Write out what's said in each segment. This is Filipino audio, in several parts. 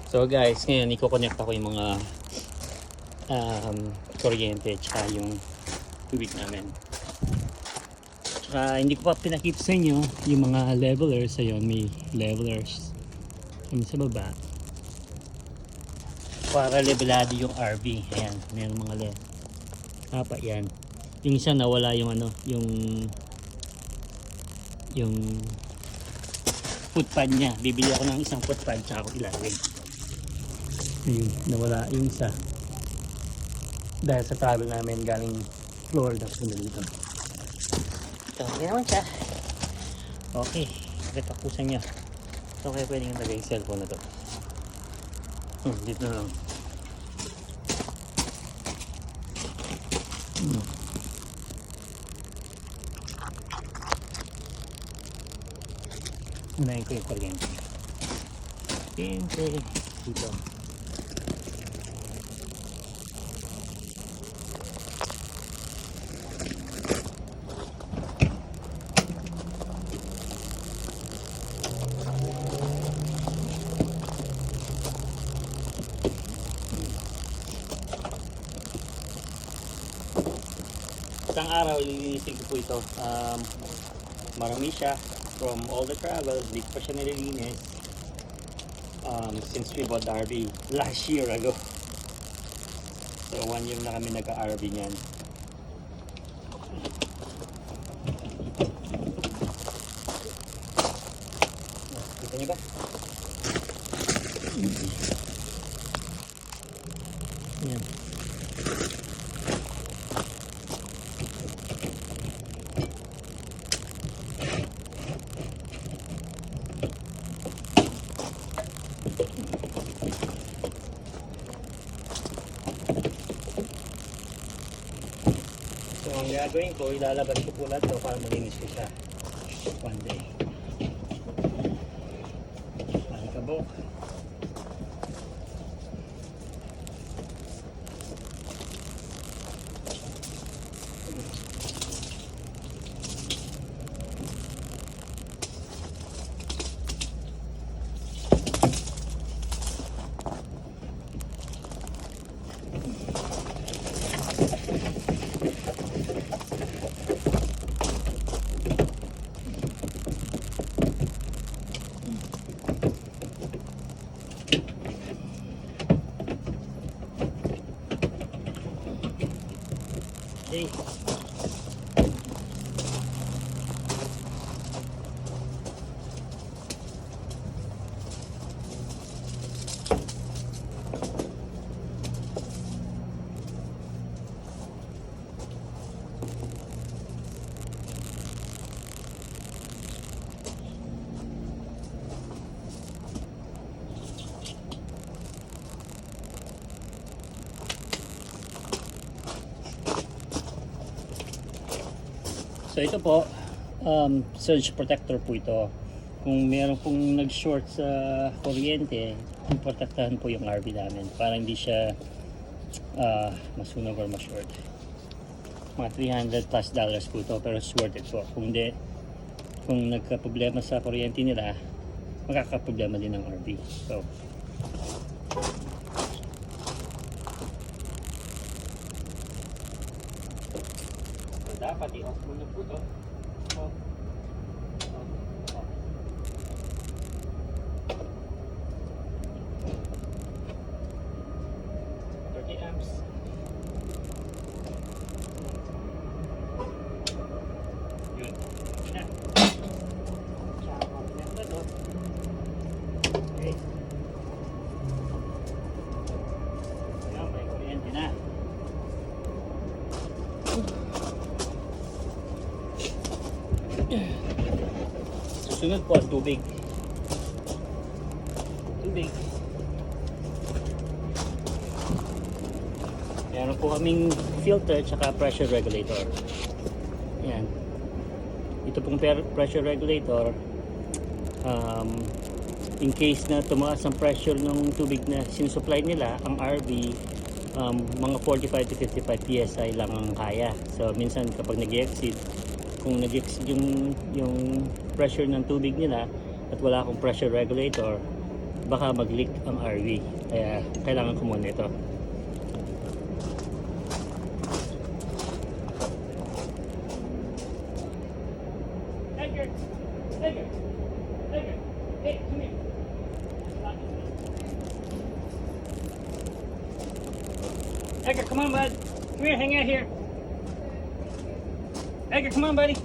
So guys, ngayon i-connect ako yung mga kuryente tsaka yung tubig namin. Tsaka hindi ko pa pinakita sa inyo yung mga levelers. Ayun, may levelers yung sa baba para levelado yung RV. Ayan, mayroong mga apa yan. Yung isa nawala yung ano, yung footpad niya. Bibili ako ng isang footpad tsaka ako ilalagay. Ayun, nawala yung isa dahil sa travel namin galing Florida punta dito. Ito, yan naman siya. Okay, nakitapusan niya. So kaya pwedeng ilagay yung cellphone na to. Dito na lang. Unahin ko yung kuryente. Kuryente dito. Isang araw ililinisin ko po ito. Marami siya from all the travel. Hindi ko pa siya nililinis since we bought the RV last year ago. So 1 year na kami nagka-RV niyan. Kita niyo ba? Yan. So ang gagawin ko, ilalabas ko po lahat ito para malinis ko siya one day. Palikabok. Okay. So ito po, surge protector po ito. Kung meron pong nag-short sa kuryente, protektahan po yung RV namin para hindi siya masunog or ma-short. Mga $300+ po ito, pero it's worth it po. Kung hindi, kung nagka-problema sa kuryente nila, makaka-problema din ng RV. So dapat i-off muna po ito. Off. 30 amps. Yun. Yun na. Tsaka connect na ito. Okay. Yan, may kuryente na. Susunod po, tubig. Tubig. Meron po kaming filter tsaka pressure regulator. Yan. Ito pong pressure regulator, in case na tumaas ang pressure ng tubig na sinusupply nila, ang RV, mga 45 to 55 PSI lang ang kaya. So minsan kapag nag-exceed, kung nag-exceed yung pressure ng tubig nila at wala akong pressure regulator, baka mag-leak ang RV. Kaya kailangan ko muna ito. Edgar! Edgar! Edgar! Hey, come here! Edgar, come on, bud. Come here, hang out here. Edgar, come on, buddy.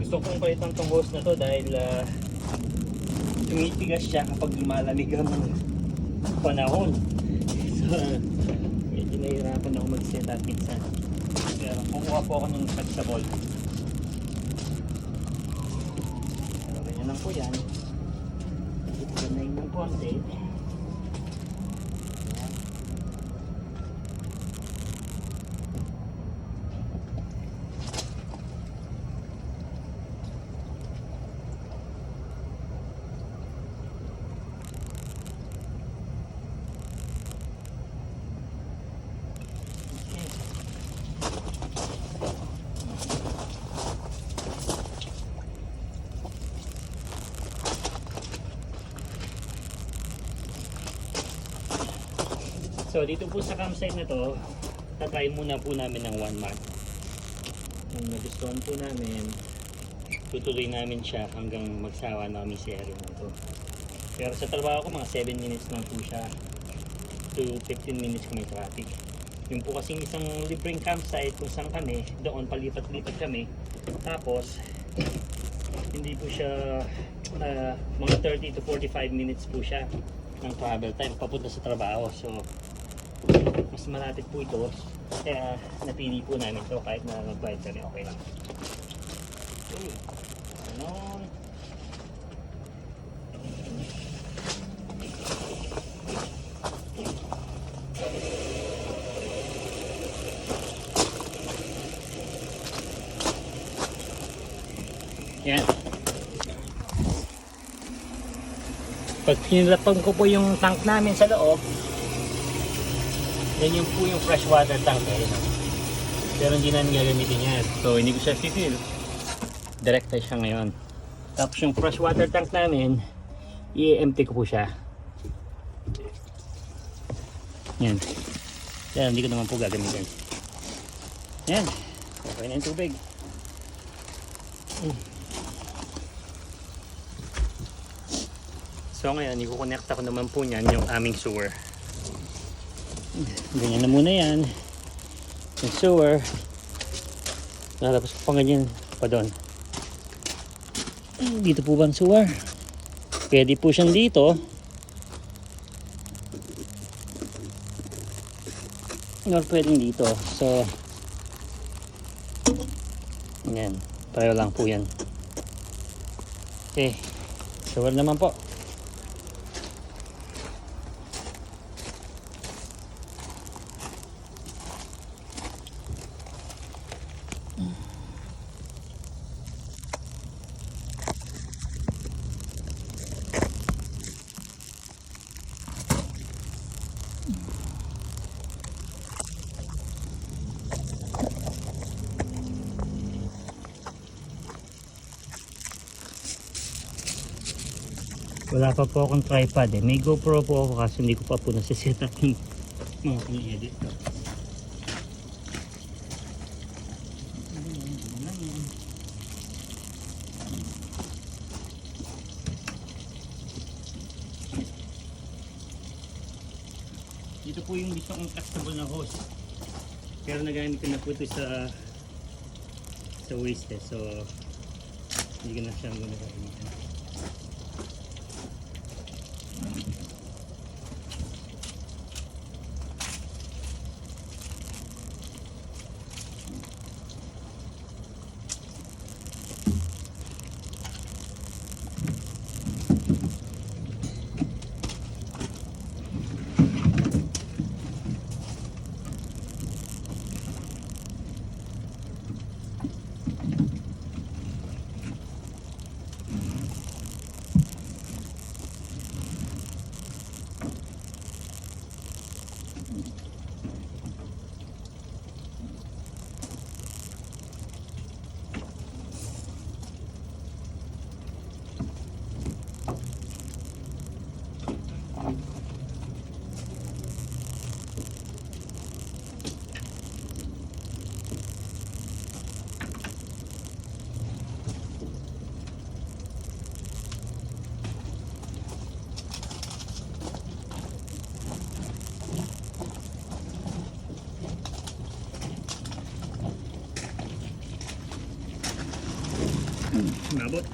Gusto kong palitan tong hose na to dahil tumitigas siya kapag lumalamig ang panahon. So, medyo nahihirapan ako mag-set up minsan. Pero kukuha po ako ng flexible. Pero ganyan lang po yan. Ganayin ng konti. So dito po sa campsite na to, tatry muna po namin ng 1 month. Kung nagustuhan po namin, tutuloy namin siya hanggang magsawa na kami sa area na to. Pero sa trabaho ko, mga 7 minutes lang po siya to 15 minutes kung may traffic. Yung po kasing isang libreng campsite kung saan kami, doon palipat-lipat kami. Tapos, hindi po siya, mga 30 to 45 minutes po siya ng travel time papunta sa trabaho. So, mas malapit po ito. Kaya napili po namin ito kahit na magbayad kami, okay lang. Okay. Ganon. Yan. Pag pinilapag ko po yung tank namin sa loob, yan yung po yung freshwater tank eh. Pero hindi namin gagamitin yan. So hindi ko siya fill. Direkta siya ngayon. Tapos yung freshwater tank namin, i-empty ko po siya. Yan. Yan, hindi ko naman po gagamitin. Yan. Okay na yung tubig. So ngayon, i-connect ako naman po niyan yung aming sewer. Ganyan na muna yan. Yung sewer. Lalabas ko pa ganyan pa doon. Dito po ba ang sewer? Pwede po siyang dito. Or pwedeng dito. So, yan. Pareho lang po yan. Okay. Sewer naman po. Wala pa po akong tripod eh. May GoPro po ako kasi hindi ko pa po nasiset up yung mga pang-edit ko. Dito po yung gusto kong castable na hose. Pero nagamit ko na po ito sa waste eh. So hindi ko na siya gagamitin. Nabot.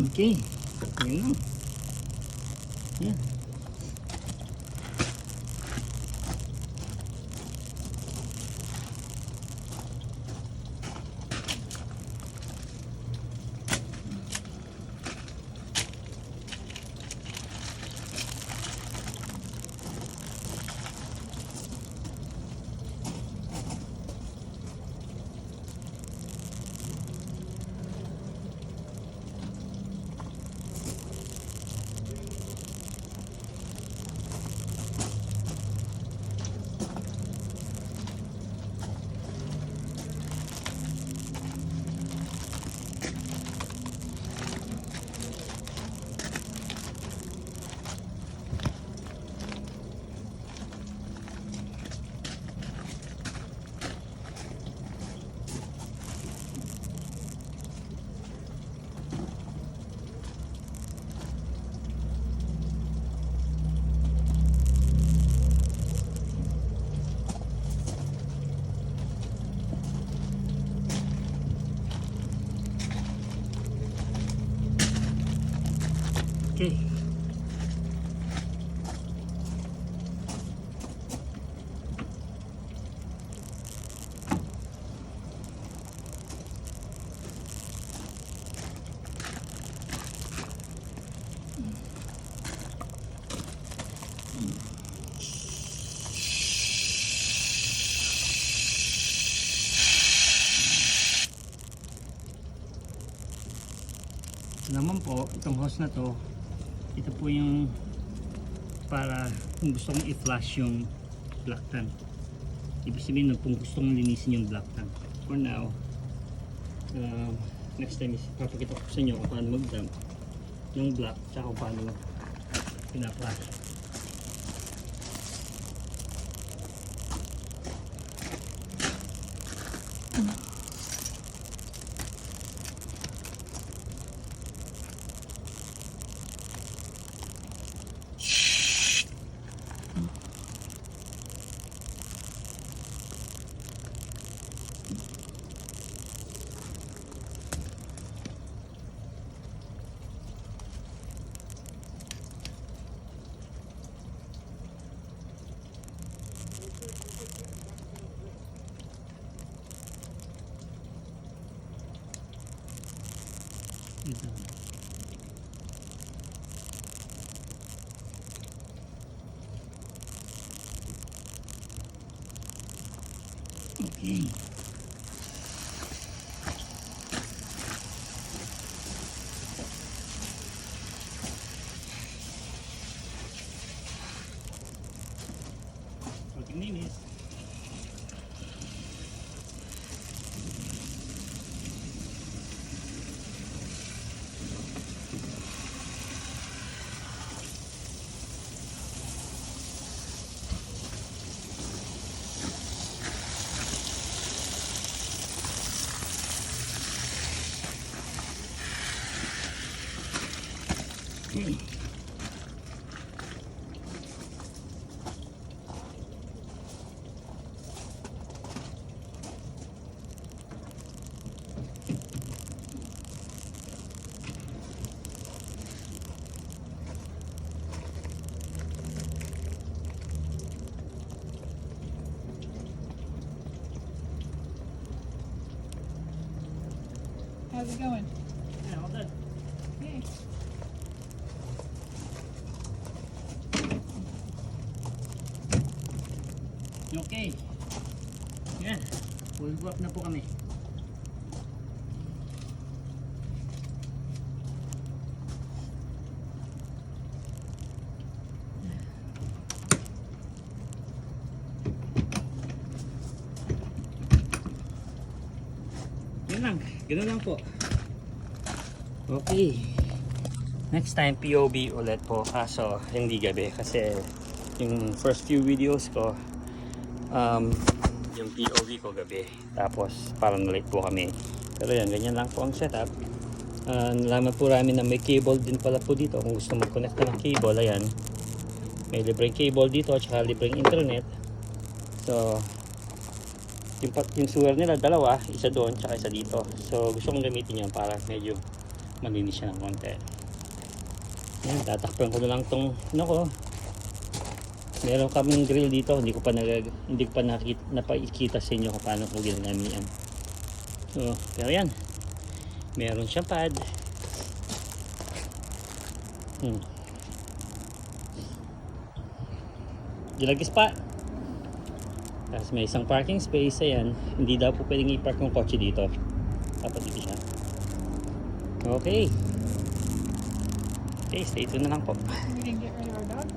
Okay. Yun lang. Yan. naman po, itong hose na to, ito po yung para kung gusto kong i-flush yung black tank. Ibig sabihin kung gusto kong linisin yung black tank. For now, next time is papakita ko sa inyo kung paano mag-dump yung black tsaka kung paano pina-flush. Ito. Okay. Minutes. Okay. How's it going? Yeah, all done. Okay. Okay. Yan. Full wrap na po kami. Yan lang. Ganun lang po. Okay. Next time POV ulit po. Kaso hindi gabi. Kasi yung first few videos ko yung POV ko gabi. Tapos parang late po kami. Pero yan, ganyan lang po ang setup. Nalaman po namin na may cable din pala po dito. Kung gusto mag-connect ng cable, ayan. May libreng cable dito at saka libreng internet. So yung sewer nila dalawa, isa doon tsaka isa dito. So gusto kong gamitin yan para medyo malinis siya ng konti. Yan, tatakpan ko na lang tong ko. Meron kaming grill dito, hindi ko pa napakita sa inyo kung paano ko ginagamit yan. So, pero yan. Meron siyang pad. Dilagis pa. Tapos may isang parking space, ayan. Hindi daw po pwedeng i-park yung kotse dito. Dapat dito siya. Okay. Okay, stay tuned na lang po. We didn't get rid of our dog?